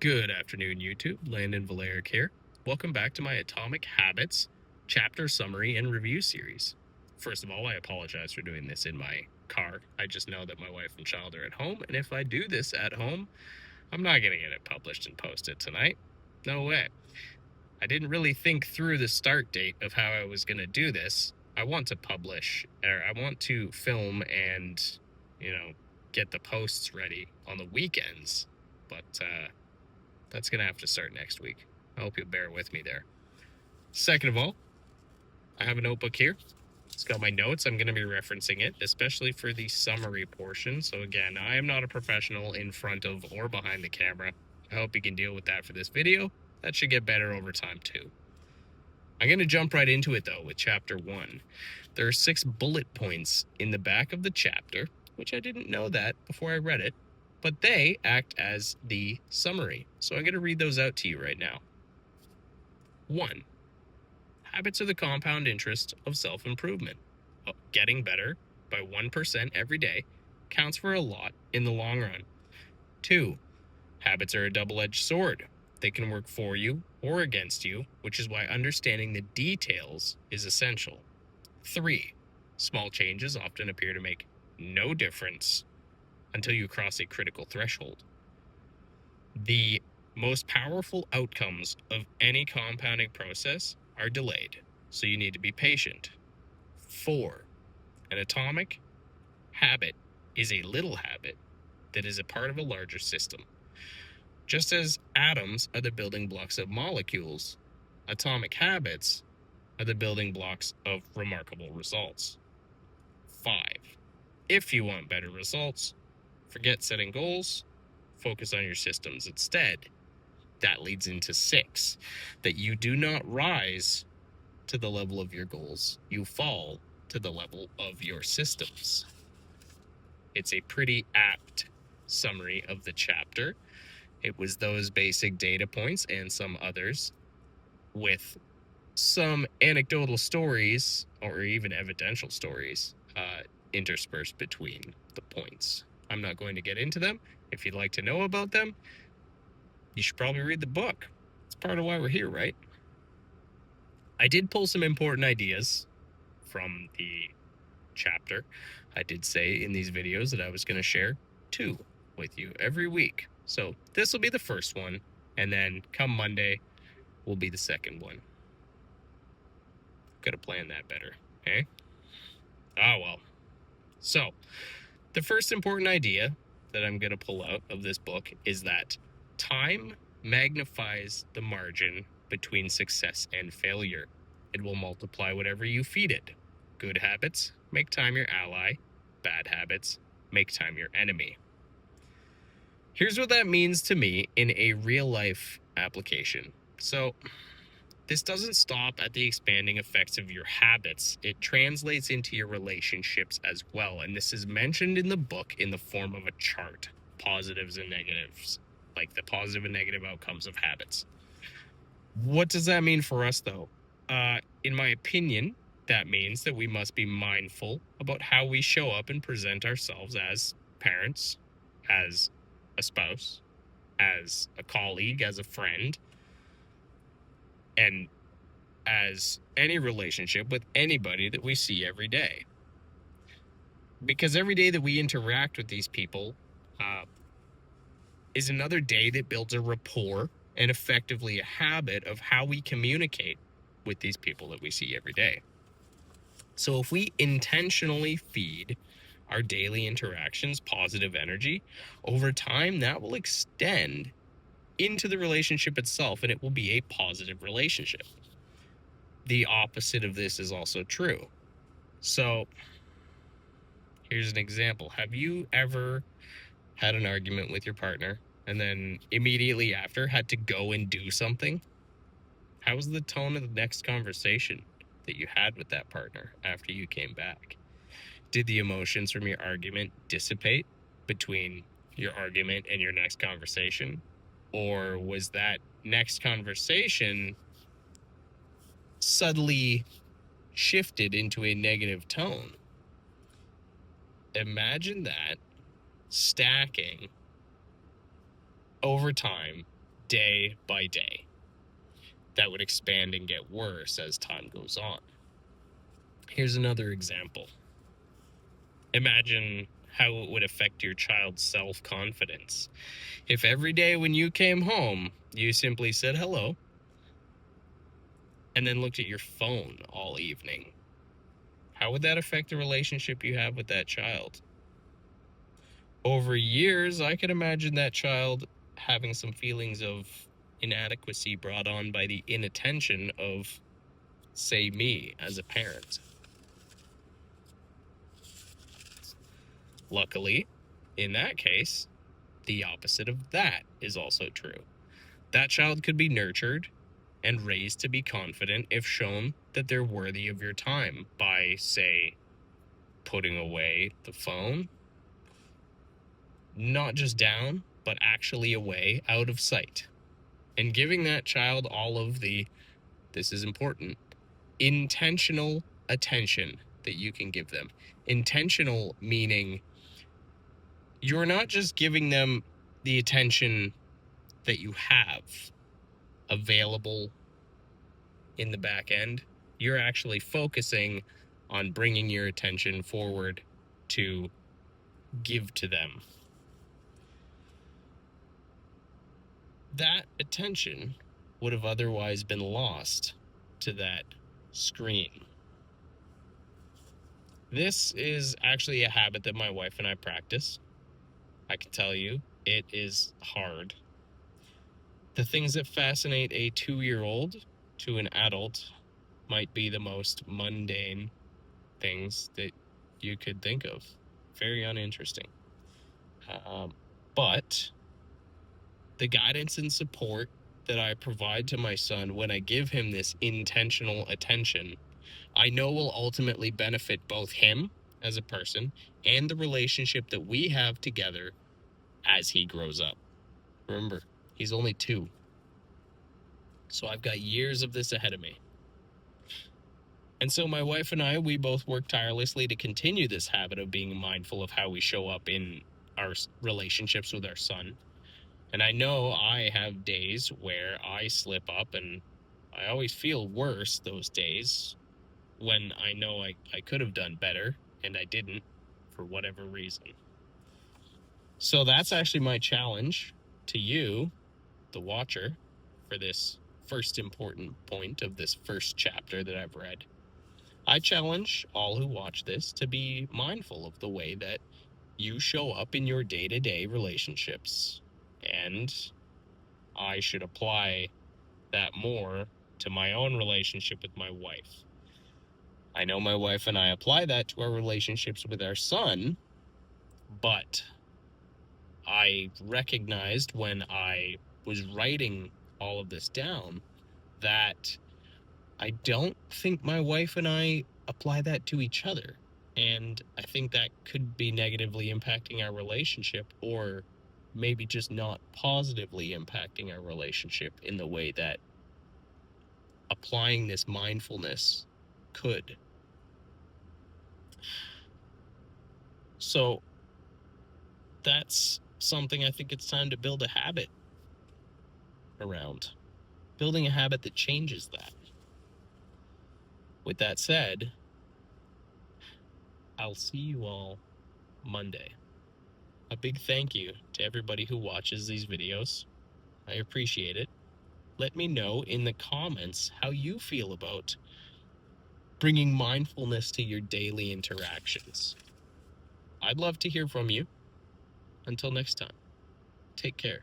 Good afternoon, YouTube. Landon Valeric here. Welcome back to my Atomic Habits chapter summary and review series. First of all, I apologize for doing this in my car. I just know that my wife and child are at home, and if I do this at home, I'm not going to get it published and posted tonight. No way. I didn't really think through the start date of how I was going to do this. I want to publish, or I want to film and, get the posts ready on the weekends, but that's going to have to start next week. I hope you'll bear with me there. Second of all, I have a notebook here. It's got my notes. I'm going to be referencing it, especially for the summary portion. So again, I am not a professional in front of or behind the camera. I hope you can deal with that for this video. That should get better over time too. I'm going to jump right into it though with chapter 1. There are 6 bullet points in the back of the chapter, which I didn't know that before I read it, but they act as the summary. So I'm going to read those out to you right now. 1. Habits are the compound interest of self-improvement. Getting better by 1% every day counts for a lot in the long run. 2. Habits are a double-edged sword. They can work for you or against you, which is why understanding the details is essential. 3. Small changes often appear to make no difference until you cross a critical threshold. The most powerful outcomes of any compounding process are delayed, so you need to be patient. 4. An atomic habit is a little habit that is a part of a larger system. Just as atoms are the building blocks of molecules, atomic habits are the building blocks of remarkable results. 5. If you want better results, forget setting goals, focus on your systems instead. That leads into 6, that you do not rise to the level of your goals, you fall to the level of your systems. It's a pretty apt summary of the chapter. It was those basic data points and some others with some anecdotal stories or even evidential stories interspersed between the points. I'm not going to get into them. If you'd like to know about them, you should probably read the book. It's part of why we're here, right? I did pull some important ideas from the chapter. I did say in these videos that I was going to share 2 with you every week. So this will be the first one, and then come Monday will be the second one. Could have planned that better, okay? Ah, well. So, the first important idea that I'm going to pull out of this book is that time magnifies the margin between success and failure. It will multiply whatever you feed it. Good habits make time your ally. Bad habits make time your enemy. Here's what that means to me in a real-life application. So, this doesn't stop at the expanding effects of your habits. It translates into your relationships as well. And this is mentioned in the book in the form of a chart, positives and negatives, like the positive and negative outcomes of habits. What does that mean for us, though? In my opinion, that means that we must be mindful about how we show up and present ourselves as parents, as a spouse, as a colleague, as a friend, and as any relationship with anybody that we see every day. Because every day that we interact with these people is another day that builds a rapport and effectively a habit of how we communicate with these people that we see every day. So if we intentionally feed our daily interactions positive energy, over time that will extend into the relationship itself, and it will be a positive relationship. The opposite of this is also true. So here's an example. Have you ever had an argument with your partner and then immediately after had to go and do something? How was the tone of the next conversation that you had with that partner after you came back? Did the emotions from your argument dissipate between your argument and your next conversation? Or was that next conversation subtly shifted into a negative tone? Imagine that stacking over time day by day. That would expand and get worse as time goes on. Here's another example. Imagine how it would affect your child's self-confidence if every day when you came home, you simply said hello and then looked at your phone all evening. How would that affect the relationship you have with that child? Over years, I could imagine that child having some feelings of inadequacy brought on by the inattention of, say, me as a parent. Luckily, in that case, the opposite of that is also true. That child could be nurtured and raised to be confident if shown that they're worthy of your time by, say, putting away the phone, not just down, but actually away, out of sight, and giving that child all of the, this is important, intentional attention that you can give them. Intentional meaning you're not just giving them the attention that you have available in the back end. You're actually focusing on bringing your attention forward to give to them. That attention would have otherwise been lost to that screen. This is actually a habit that my wife and I practice. I can tell you, it is hard. The things that fascinate a 2-year-old to an adult might be the most mundane things that you could think of. Very uninteresting. But the guidance and support that I provide to my son when I give him this intentional attention, I know will ultimately benefit both him as a person and the relationship that we have together as he grows up. Remember, he's only 2. So I've got years of this ahead of me. And so my wife and I, we both work tirelessly to continue this habit of being mindful of how we show up in our relationships with our son. And I know I have days where I slip up, and I always feel worse those days when I know I could have done better and I didn't for whatever reason. So that's actually my challenge to you, the watcher, for this first important point of this first chapter that I've read. I challenge all who watch this to be mindful of the way that you show up in your day-to-day relationships. And I should apply that more to my own relationship with my wife. I know my wife and I apply that to our relationships with our son, but I recognized when I was writing all of this down that I don't think my wife and I apply that to each other. And I think that could be negatively impacting our relationship, or maybe just not positively impacting our relationship in the way that applying this mindfulness could. So that's something I think it's time to build a habit around. Building a habit that changes that. With that said, I'll see you all Monday. A big thank you to everybody who watches these videos. I appreciate it. Let me know in the comments how you feel about bringing mindfulness to your daily interactions. I'd love to hear from you. Until next time, take care.